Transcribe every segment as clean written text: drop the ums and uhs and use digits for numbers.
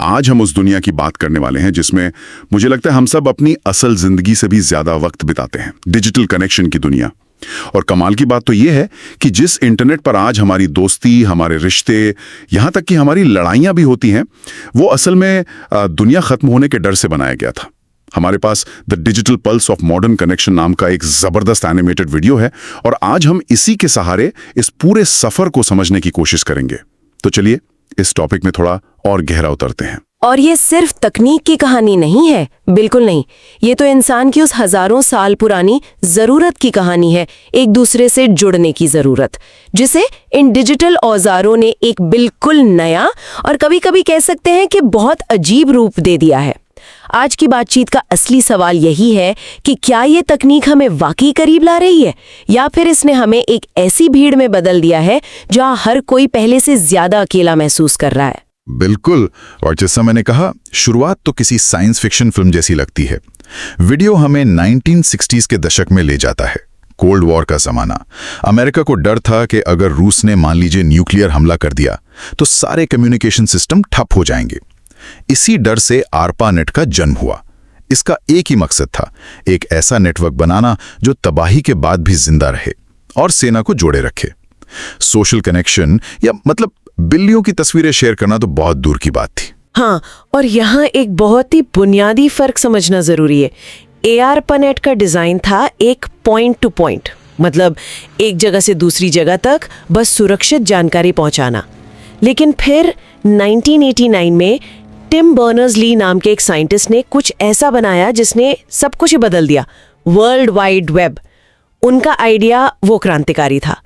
आज हम उस दुनिया की बात करने वाले हैं जिसमें मुझे लगता है हम सब अपनी असल जिंदगी से भी ज्यादा वक्त बिताते हैं, डिजिटल कनेक्शन की दुनिया। और कमाल की बात तो ये है कि जिस इंटरनेट पर आज हमारी दोस्ती, हमारे रिश्ते, यहाँ तक कि हमारी लड़ाइयाँ भी होती हैं, वो असल में दुनिया खत्म होने के डर से बनाया गया था। हमारे पास the digital pulse of modern connection नाम का एक जबरदस्त एनिमेटेड वीडियो है और आज हम इसी के सहारे इस पूरे सफर को समझने की कोशिश करेंगे। तो चलिए इस टॉपिक में थोड़ा और गहरा उतरते हैं। और ये सिर्फ तकनीक की कहानी नहीं है, बिल्कुल नहीं। ये तो इंसान की उस हजारों साल पुरानी जरूरत की कहानी है, एक दूसरे से जुड़ने की जरूरत, जिसे इन डिजिटल औजारों ने एक बिल्कुल नया और कभी कभी कह सकते हैं कि बहुत अजीब रूप दे दिया है। आज की बातचीत का असली सवाल यही है कि क्या ये तकनीक हमें वाकई करीब ला रही है या फिर इसने हमें एक ऐसी भीड़ में बदल दिया है जहां हर कोई पहले से ज्यादा अकेला महसूस कर रहा है। बिल्कुल, और जैसा मैंने कहा, शुरुआत तो किसी साइंस फिक्शन फिल्म जैसी लगती है। वीडियो हमें 1960s के दशक में ले जाता है। कोल्ड वॉर का जमाना। अमेरिका को डर था कि अगर रूस ने मान लीजिए न्यूक्लियर हमला कर दिया तो सारे कम्युनिकेशन सिस्टम ठप हो जाएंगे। इसी डर से आरपानेट का जन्म हुआ। इसका एक ही मकसद था, एक ऐसा नेटवर्क बनाना जो तबाही के बाद भी जिंदा रहे और सेना को जोड़े रखे। सोशल कनेक्शन या मतलब बिल्लियों की तस्वीरें शेयर करना तो बहुत दूर की बात थी। हाँ, और यहाँ एक बहुत ही बुनियादी फर्क समझना जरूरी है। ARPANET का डिजाइन था एक पॉइंट टू पॉइंट, मतलब एक जगह से दूसरी जगह तक बस सुरक्षित जानकारी पहुंचाना। लेकिन फिर 1989 में टिम बर्नर्स-ली नाम के एक साइंटिस्ट ने कुछ ऐसा बनाया जिसने सब कुछ ही बदल दिया, वर्ल्ड वाइड वेब। उनका आइडिया वो क्रांतिकारी था।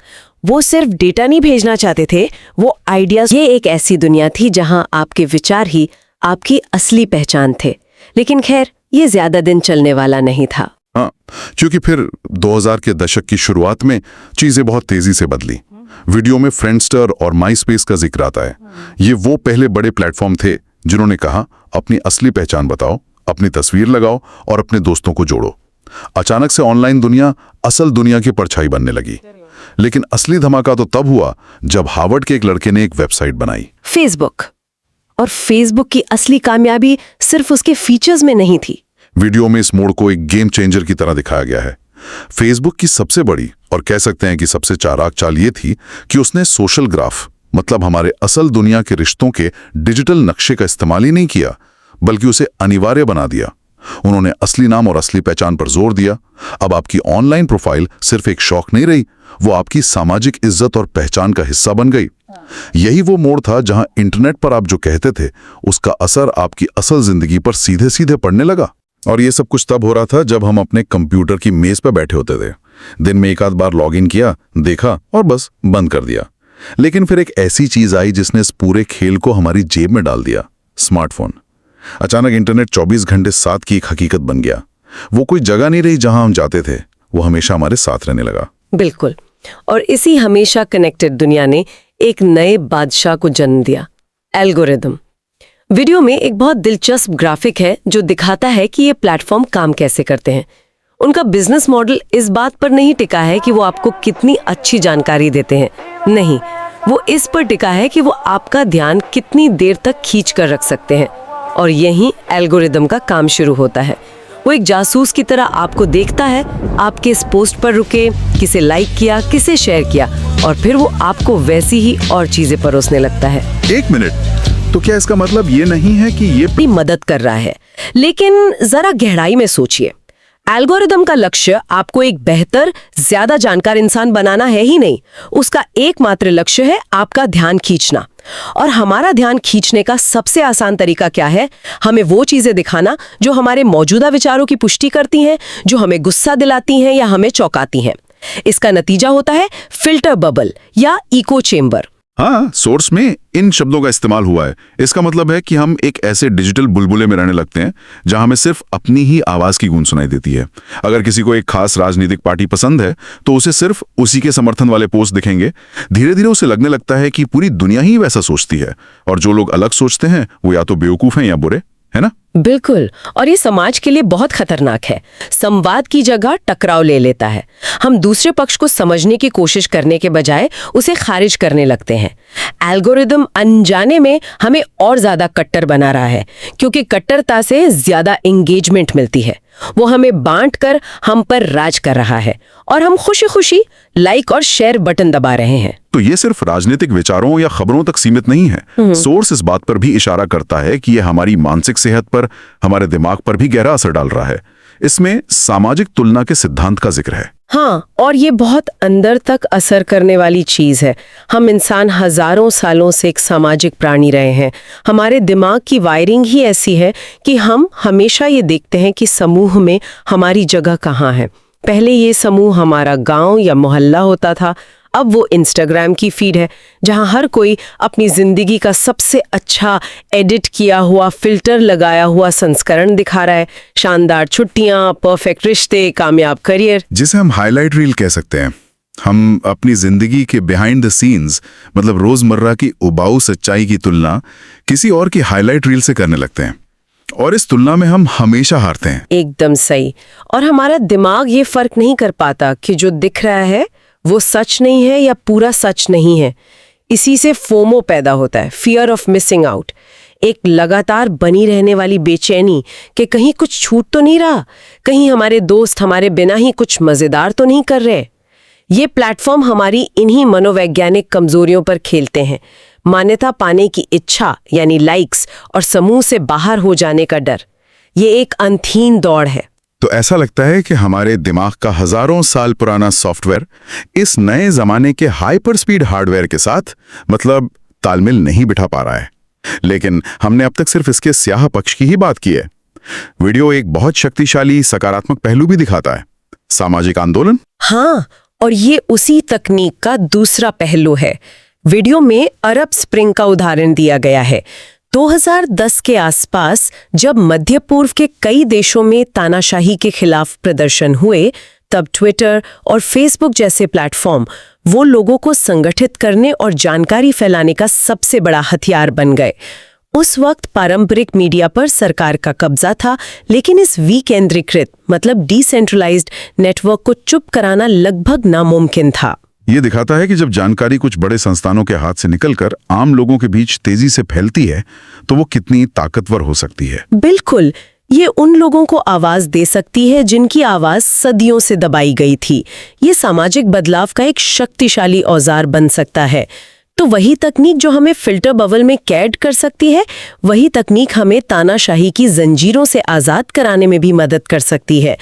वो सिर्फ डेटा नहीं भेजना चाहते थे, वो आइडियाज। ये एक ऐसी दुनिया थी जहां आपके विचार ही आपकी असली पहचान थे। लेकिन खैर, ये ज्यादा दिन चलने वाला नहीं था। हाँ, क्योंकि फिर 2000 के दशक की शुरुआत में चीजें बहुत तेजी से बदली। वीडियो में फ्रेंडस्टर और माईस्पेस का जिक्र आता है। ये वो पहले बड़े प्लेटफॉर्म थे जिन्होंने कहा, अपनी असली पहचान बताओ, अपनी तस्वीर लगाओ और अपने दोस्तों को जोड़ो। अचानक से ऑनलाइन दुनिया असल दुनिया की परछाई बनने लगी। लेकिन असली धमाका तो तब हुआ जब हार्वर्ड के एक लड़के ने एक वेबसाइट बनाई, फेसबुक। और फेसबुक की असली कामयाबी सिर्फ उसके फीचर्स में नहीं थी। वीडियो में इस मोड़ को एक गेम चेंजर की तरह दिखाया गया है। फेसबुक की सबसे बड़ी और कह सकते हैं कि सबसे चालाक चाल ये थी कि उसने सोशल ग्राफ, मतलब हमारे असल दुनिया के रिश्तों के डिजिटल नक्शे का इस्तेमाल ही नहीं किया, बल्कि उसे अनिवार्य बना दिया। उन्होंने असली नाम और असली पहचान पर जोर दिया। अब आपकी ऑनलाइन प्रोफाइल सिर्फ एक शौक नहीं रही, वो आपकी सामाजिक इज्जत और पहचान का हिस्सा बन गई। यही वो मोड़ था जहां इंटरनेट पर आप जो कहते थे उसका असर आपकी असल जिंदगी पर सीधे सीधे पड़ने लगा। और ये सब कुछ तब हो रहा था जब हम अपने कंप्यूटर की मेज पर बैठे होते थे। दिन में एक आध बार लॉगिन किया, देखा और बस बंद कर दिया। लेकिन फिर एक ऐसी चीज आई जिसने इस पूरे खेल को हमारी जेब में डाल दिया, स्मार्टफोन। अचानक इंटरनेट 24 घंटे 7 की एक हकीकत बन गया। वो कोई जगह नहीं रही जहां हम जाते थे, वो हमेशा हमारे साथ रहने लगा। बिल्कुल। और इसी हमेशा कनेक्टेड दुनिया ने एक नए बादशाह को जन्म दिया, एल्गोरिदम। वीडियो में एक बहुत दिलचस्प ग्राफिक है जो दिखाता है कि ये प्लेटफॉर्म काम कैसे करते हैं। उनका बिजनेस मॉडल इस बात पर नहीं टिका है कि वो आपको कितनी अच्छी जानकारी देते हैं, नहीं, वो इस पर टिका है कि वो आपका ध्यान कितनी देर तक खींच कर रख सकते हैं। और यहीं एल्गोरिदम का काम शुरू होता है। वो एक जासूस की तरह आपको देखता है, आपके इस पोस्ट पर रुके, किसे लाइक किया, किसे शेयर किया, और फिर वो आपको वैसी ही और चीजें परोसने लगता है। एक मिनट, तो क्या इसका मतलब ये नहीं है कि ये भी मदद कर रहा है? लेकिन जरा गहराई में सोचिए, एल्गोरिदम का लक्ष्य आपको एक बेहतर, ज्यादा जानकार इंसान बनाना है ही नहीं, उसका एकमात्र लक्ष्य है आपका ध्यान खींचना। और हमारा ध्यान खींचने का सबसे आसान तरीका क्या है? हमें वो चीजें दिखाना जो हमारे मौजूदा विचारों की पुष्टि करती हैं, जो हमें गुस्सा दिलाती हैं या हमें चौंकाती हैं। इसका नतीजा होता है फिल्टर बबल या इको चेम्बर। हाँ, सोर्स में इन शब्दों का इस्तेमाल हुआ है। इसका मतलब है कि हम एक ऐसे डिजिटल बुलबुले में रहने लगते हैं जहां हमें सिर्फ अपनी ही आवाज की गूंज सुनाई देती है। अगर किसी को एक खास राजनीतिक पार्टी पसंद है तो उसे सिर्फ उसी के समर्थन वाले पोस्ट दिखेंगे। धीरे धीरे उसे लगने लगता है कि पूरी दुनिया ही वैसा सोचती है, और जो लोग अलग सोचते हैं वो या तो बेवकूफ हैं या बुरे, है ना? बिल्कुल, और ये समाज के लिए बहुत खतरनाक है। संवाद की जगह टकराव ले लेता है। हम दूसरे पक्ष को समझने की कोशिश करने के बजाय उसे खारिज करने लगते हैं। एल्गोरिदम अनजाने में हमें और ज्यादा कट्टर बना रहा है, क्योंकि कट्टरता से ज्यादा एंगेजमेंट मिलती है। वो हमें बांटकर हम पर राज कर रहा है और हम खुशी खुशी लाइक और शेयर बटन दबा रहे हैं। तो ये सिर्फ राजनीतिक विचारों या खबरों तक सीमित नहीं है। सोर्स इस बात पर भी इशारा करता है कि ये हमारी मानसिक सेहत पर, हमारे दिमाग पर भी गहरा असर डाल रहा है। इसमें सामाजिक तुलना के सिद्धांत का जिक्र है। हाँ, और ये बहुत अंदर तक असर करने वाली चीज है। हम इंसान हजारों सालों से एक सामाजिक प्राणी रहे हैं। हमारे दिमाग की वायरिंग ही ऐसी है कि हम हमेशा ये देखते हैं कि समूह में हमारी जगह कहाँ है। पहले ये समूह हमारा गांव या मोहल्ला होता था, अब वो इंस्टाग्राम की फीड है, जहां हर कोई अपनी जिंदगी का सबसे अच्छा एडिट किया हुआ, फिल्टर लगाया हुआ संस्करण दिखा रहा है। शानदार छुट्टियां, परफेक्ट रिश्ते, कामयाब करियर, जिसे हम हाईलाइट रील कह सकते हैं। हम अपनी जिंदगी के बिहाइंड द सीन्स, मतलब रोजमर्रा की उबाऊ सच्चाई की तुलना किसी और की हाईलाइट रील से करने लगते हैं, और इस तुलना में हम हमेशा हारते हैं। एकदम सही। और हमारा दिमाग ये फर्क नहीं कर पाता कि जो दिख रहा है वो सच नहीं है या पूरा सच नहीं है। इसी से फोमो पैदा होता है, फियर ऑफ मिसिंग आउट, एक लगातार बनी रहने वाली बेचैनी कि कहीं कुछ छूट तो नहीं रहा, कहीं हमारे दोस्त हमारे बिना ही कुछ मजेदार तो नहीं कर रहे। ये प्लेटफॉर्म हमारी इन्हीं मनोवैज्ञानिक कमजोरियों पर खेलते हैं। मान्यता पाने की इच्छा यानी लाइक्स, और समूह से बाहर हो जाने का डर। ये एक अंतहीन दौड़ है। तो ऐसा लगता है कि हमारे दिमाग का हजारों साल पुराना सॉफ्टवेयर इस नए जमाने के हाइपर स्पीड हार्डवेयर के साथ मतलब तालमेल नहीं बिठा पा रहा है। लेकिन हमने अब तक सिर्फ इसके स्याह पक्ष की ही बात की है। वीडियो एक बहुत शक्तिशाली सकारात्मक पहलू भी दिखाता है, सामाजिक आंदोलन। हाँ, और ये उसी तकनीक का दूसरा पहलू है। वीडियो में अरब स्प्रिंग का उदाहरण दिया गया है। 2010 के आसपास जब मध्य पूर्व के कई देशों में तानाशाही के खिलाफ प्रदर्शन हुए, तब ट्विटर और फेसबुक जैसे प्लेटफॉर्म वो लोगों को संगठित करने और जानकारी फैलाने का सबसे बड़ा हथियार बन गए। उस वक्त पारंपरिक मीडिया पर सरकार का कब्जा था, लेकिन इस विकेंद्रीकृत मतलब डिसेंट्रलाइज्ड नेटवर्क को चुप कराना लगभग नामुमकिन था। ये दिखाता है कि जब जानकारी कुछ बड़े संस्थानों के हाथ से निकलकर आम लोगों के बीच तेजी से फैलती है, तो वो कितनी ताकतवर हो सकती है। बिल्कुल, ये उन लोगों को आवाज दे सकती है जिनकी आवाज सदियों से दबाई गई थी। ये सामाजिक बदलाव का एक शक्तिशाली औजार बन सकता है। तो वही तकनीक जो हमें फिल्टर बबल में कैद कर सकती है, वही तकनीक हमें तानाशाही की जंजीरों से आजाद कराने में भी मदद कर सकती है।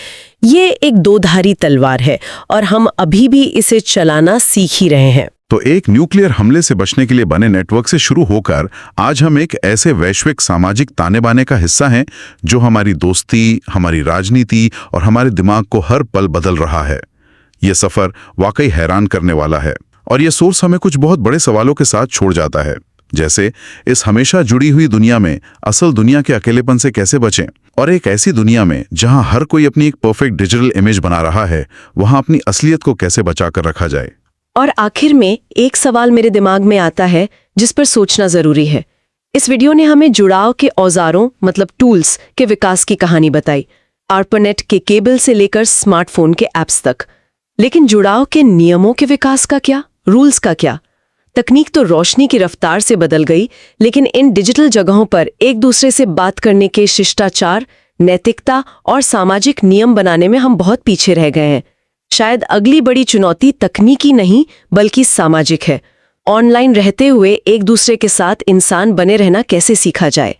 ये एक दोधारी तलवार है और हम अभी भी इसे चलाना सीख ही रहे हैं। तो एक न्यूक्लियर हमले से बचने के लिए बने नेटवर्क से शुरू होकर आज हम एक ऐसे वैश्विक सामाजिक ताने बाने का हिस्सा हैं जो हमारी दोस्ती, हमारी राजनीति और हमारे दिमाग को हर पल बदल रहा है। ये सफर वाकई हैरान करने वाला है, और ये सोर्स हमें कुछ बहुत बड़े सवालों के साथ छोड़ जाता है, जैसे इस हमेशा जुड़ी हुई दुनिया में असल दुनिया के अकेलेपन से कैसे बचें, और एक ऐसी दुनिया में जहां हर कोई अपनी एक परफेक्ट डिजिटल इमेज बना रहा है, वहां अपनी असलियत को कैसे बचाकर रखा जाए। और आखिर में एक सवाल मेरे दिमाग में आता है जिस पर सोचना जरूरी है। इस वीडियो ने हमें जुड़ाव के औजारों मतलब टूल्स के विकास की कहानी बताई, आर्पानेट के केबल से लेकर स्मार्टफोन के ऐप्स तक। लेकिन जुड़ाव के नियमों के विकास का क्या, रूल्स का क्या? तकनीक तो रोशनी की रफ्तार से बदल गई, लेकिन इन डिजिटल जगहों पर एक दूसरे से बात करने के शिष्टाचार, नैतिकता और सामाजिक नियम बनाने में हम बहुत पीछे रह गए हैं। शायद अगली बड़ी चुनौती तकनीकी नहीं बल्कि सामाजिक है। ऑनलाइन रहते हुए एक दूसरे के साथ इंसान बने रहना कैसे सीखा जाए।